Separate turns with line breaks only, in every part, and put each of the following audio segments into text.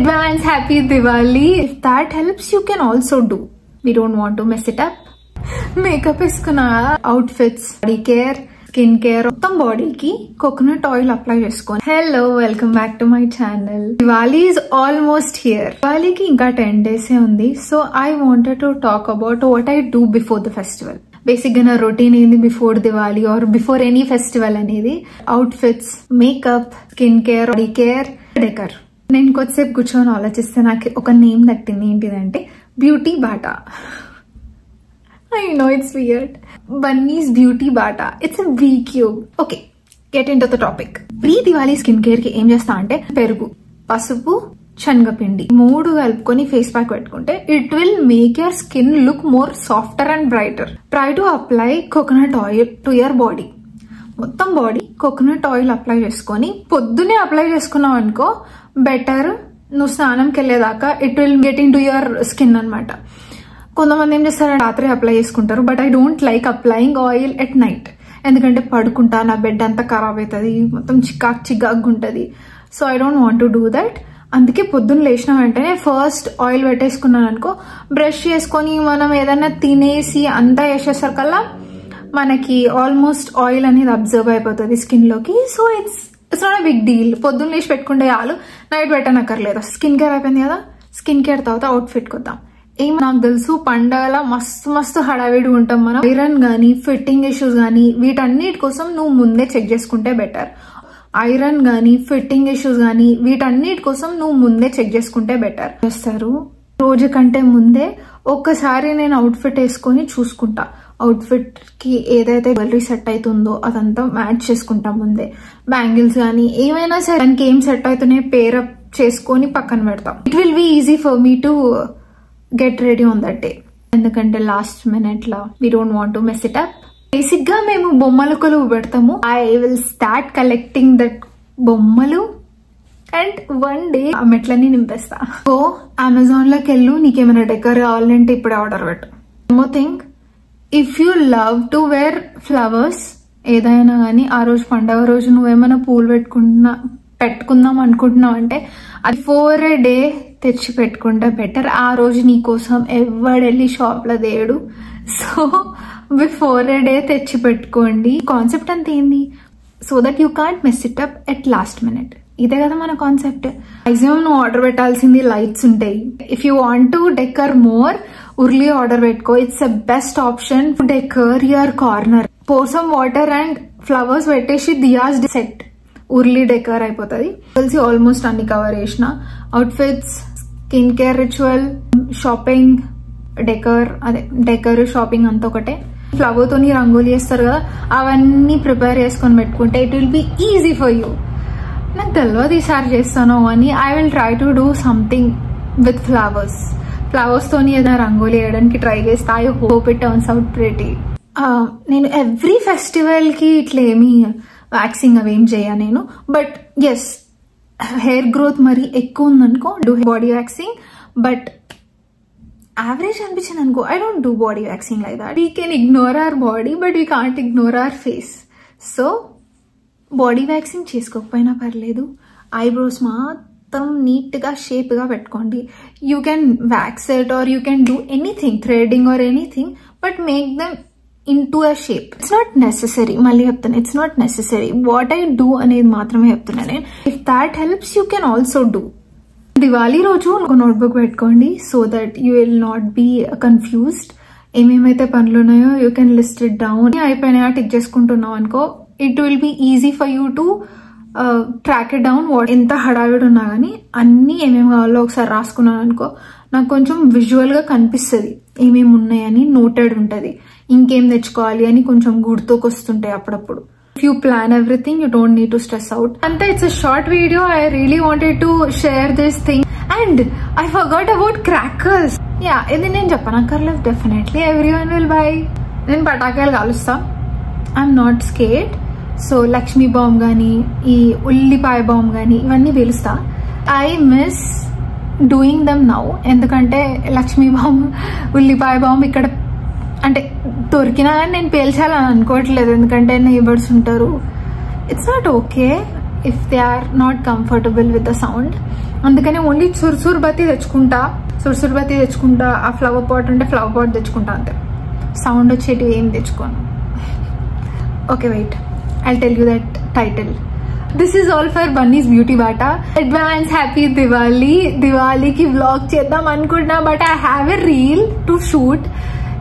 advance happy Diwali. If that helps, you can also do. We don't want to mess it up. Makeup iskuna, outfits, body care, skin care, మొత్తం బాడీకి coconut oil apply చేసుకోండి. Hello, welcome back to my channel. Diwali is almost here. దివాళీకి ఇంకా 10 days ఉంది. So I wanted to talk about what I do before the festival. Basic గా నా routine ఏంది before Diwali or before any festival అనేది. Outfits, makeup, skin care, body care, decor. నేను కొద్దిసేపు కూర్చొని ఆలోచిస్తే నాకు ఒక నేమ్ తట్టింది. ఏంటిదంటే బ్యూటీ బాటా. I know it's weird. Bunny's Beauty Bata. It's a V-Cube. Okay, get into the topic. Pre-Diwali skincare ki em chesta ante perugu, pasupu, శనగపిండి 3 కలుపుకొని ఫేస్ ప్యాక్ పెట్టుకుంటే it will make your skin look more softer and brighter. Try to apply coconut oil to your body. మొత్తం body coconut oil apply చేసుకొని పొద్దునే apply చేసుకున్నావు అనుకో better. నువ్వు స్నానంకి వెళ్ళేదాకా it will get in to your skin అనమాట. కొంతమంది ఏం చేస్తారంటే రాత్రి అప్లై చేసుకుంటారు. But I don't like applying oil at night. ఎందుకంటే పడుకుంటా, నా బెడ్ అంతా ఖరాబ్ అవుతుంది, మొత్తం చికాక్ ఉంటుంది. So I don't want to do that. అందుకే పొద్దున్న లేచిన వెంటనే ఫస్ట్ ఆయిల్ పెట్టేసుకున్నాను అనుకో, బ్రష్ చేసుకొని మనం ఏదైనా తినేసి అంతా వేసేసరికల్లా మనకి ఆల్మోస్ట్ ఆయిల్ అనేది అబ్జర్వ్ అయిపోతుంది స్కిన్ లోకి. So it's not big deal. పొద్దున్న లేచి పెట్టుకుంటే చాలు, నైట్ పెట్టనక్కర్లేదు. స్కిన్ కేర్ అయిపోయింది కదా. స్కిన్ కేర్ తర్వాత అవుట్ఫిట్ కొద్దాం. నాకు తెలుసు పండగల మస్తు హడావిడి ఉంటాం మనం. ఐరన్ గానీ, ఫిట్టింగ్ ఇష్యూస్ గానీ, వీటన్నిటి కోసం నువ్వు ముందే చెక్ చేసుకుంటే బెటర్. ఐరన్ గానీ, ఫిట్టింగ్ ఇష్యూస్ గానీ, వీటన్నిటి కోసం నువ్వు ముందే చెక్ చేసుకుంటే బెటర్. చేస్తారు రోజు కంటే ముందే ఒక్కసారి నేను అవుట్ఫిట్ వేసుకొని చూసుకుంటా. అవుట్ఫిట్ కి ఏదైతే జ్యువెలరీ సెట్ అవుతుందో అదంతా మ్యాచ్ చేసుకుంటా ముందే. బ్యాంగిల్స్ గానీ ఏమైనా సరే దానికి ఏం సెట్ అవుతున్నాయి పేరప్ చేసుకొని పక్కన పెడతాం. It will be easy for me to get ready on that day. ఎందుకంటే లాస్ట్ మినిట్ లా we don't want to mess it up. Basic గా మేము బొమ్మల కొలువు పెడతాము. I will start collecting that బొమ్మలు అండ్ వన్ డే ఆ మెట్లని నింపేస్తా. సో అమెజాన్ లోకి వెళ్ళు, నీకేమైనా డెకర్ కావాలంటే ఇప్పుడే ఆర్డర్ పెట్టు. More thing, if you love to wear flowers ఏదైనా కానీ, ఆ రోజు పండగ రోజు నువ్వేమైనా పూలు పెట్టుకుందాం అనుకుంటున్నావు అంటే అది 4 డే తెచ్చి పెట్టుకుంటే బెటర్. ఆ రోజు నీ కోసం ఎవడెళ్ళి షాప్ లో దేడు. సో బిఫోర్ డే తెచ్చి పెట్టుకోండి. కాన్సెప్ట్ అంత ఏంది, so that you can't miss it up at last minute. ఇదే కదా మన కాన్సెప్ట్. మాక్సిమం నువ్వు ఆర్డర్ పెట్టాల్సింది లైట్స్ ఉంటాయి. If you want to decor more, early order పెట్టుకో. It's a best option to decor your corner. Pour some water and flowers పెట్టేసి diyas set, urli decor అయిపోతుంది. తెలిసి ఆల్మోస్ట్ అన్ని కవర్ చేసిన. Outfits, skin care, ritual, shopping, decor shopping అంత ఒకటే. Flower తోని రంగోలీ వేస్తారు కదా, అవన్నీ ప్రిపేర్ చేసుకొని పెట్టుకుంటే it will be easy for you. నాకు తెలియదు ఈసారి చేస్తాను అని. I will try to do something with flowers తోని ఏదైనా రంగోలీ వేయడానికి ట్రై చేస్తా. I hope it turns out pretty. నేను ఎవ్రీ ఫెస్టివల్ కి ఇట్లా ఏమి వ్యాక్సింగ్ అవేం చేయ నేను. బట్ ఎస్, హెయిర్ గ్రోత్ మరి ఎక్కువ ఉందనుకో do body waxing. But average అనిపించింది అనుకో I don't do body waxing like that. We can ignore our body but we can't ignore our face. So body waxing చేసుకోకపోయినా పర్లేదు. ఐబ్రోస్ మాత్రం neat గా shape గా పెట్టుకోండి. You can wax it or you can do anything, threading or anything, but make them into a shape. It's not necessary. మళ్ళీ చెప్తాను, it's not necessary. What I do అనేది మాత్రమే చెప్తున్నా నేను. If that helps, you can also do. Diwali రోజు ఒక notebook పెట్టుకోండి so that you will not be confused. ఏమేమైతే పనులు ఉన్నాయో you can list it down. అయిపోయినాయా టిక్ చేసుకుంటున్నావు అనుకో, it will be easy for you to track it down. ఎంత హడావిడి ఉన్నా కానీ అన్ని ఏమేమి కావాలో ఒకసారి రాసుకున్నాను అనుకో, నాకు కొంచెం విజువల్ గా కనిపిస్తుంది ఏమేమి ఉన్నాయని. నోటెడ్ ఉంటది. ఇంకేం తెచ్చుకోవాలి అని కొంచెం గుర్తుకొస్తుంటాయి అప్పుడప్పుడు. If you plan everything, you don't need to stress out. And it's a short video. I really wanted to share this thing. And I forgot about crackers. Yeah, ఇది నేను చెప్పనక్కర్లేదు. Definitely everyone will buy. నేను పటాకాయలు కాలుస్తా. I'm not scared. So Lakshmi bomb గానీ, ఈ ఉల్లిపాయ bomb గానీ ఇవన్నీ పేలుస్తా. I miss doing them now. ఎందుకంటే లక్ష్మీ బాంబ్, ఉల్లిపాయ బాంబ్ ఇక్కడ అంటే దొరికినా కానీ నేను పేల్చాలని అనుకోవట్లేదు. ఎందుకంటే నైబర్స్ ఉంటారు. It's not okay if they are not comfortable with the sound. అందుకని ఓన్లీ సుర్సుర్బతి తెచ్చుకుంటా, ఆ ఫ్లవర్ పాట్ ఉంటే ఫ్లవర్ పాట్ తెచ్చుకుంటా అంతే. సౌండ్ వచ్చేటివి ఏం తెచ్చుకోను. Okay wait, I'll tell you that title. This is all for Bunny's Beauty Bata. Advance happy Diwali. Diwaliకి vlog చేద్దాం అనుకుంటున్నా, but I have a reel to shoot.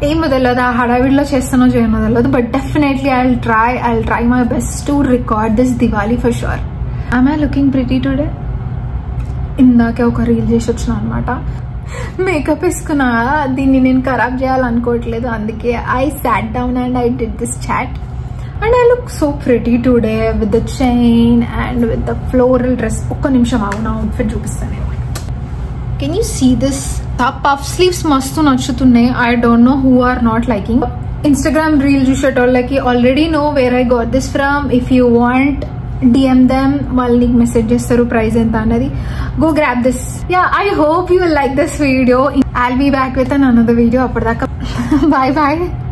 ఏం తెలియదు, ఆ హడావిడిలో చేస్తానో చేయనో తెలియదు, but definitely I'll try my best to record this Diwali for sure. Am I looking pretty today? ఇందాకే ఒక రీల్ చేసి వచ్చిన అనమాట. మేకప్ వేసుకున్నా, దీన్ని నేను ఖరాబ్ చేయాలనుకోవట్లేదు, అందుకే I sat down and I did this chat. And I look so pretty today with the chain and with the floral dress. Okka nimisham agu na outfit chupistane. Can you see this? The puff sleeves mastu nachutunnai. I don't know who are not liking. Instagram reel chusetollaki already know where I got this from. If you want, DM them, వాళ్ళు నీకు message చేస్తారు price ఎంత అన్నది. Go grab this. Yeah, I hope you will like this video. I'll be back with another video. అప్పటిదాకా bye bye.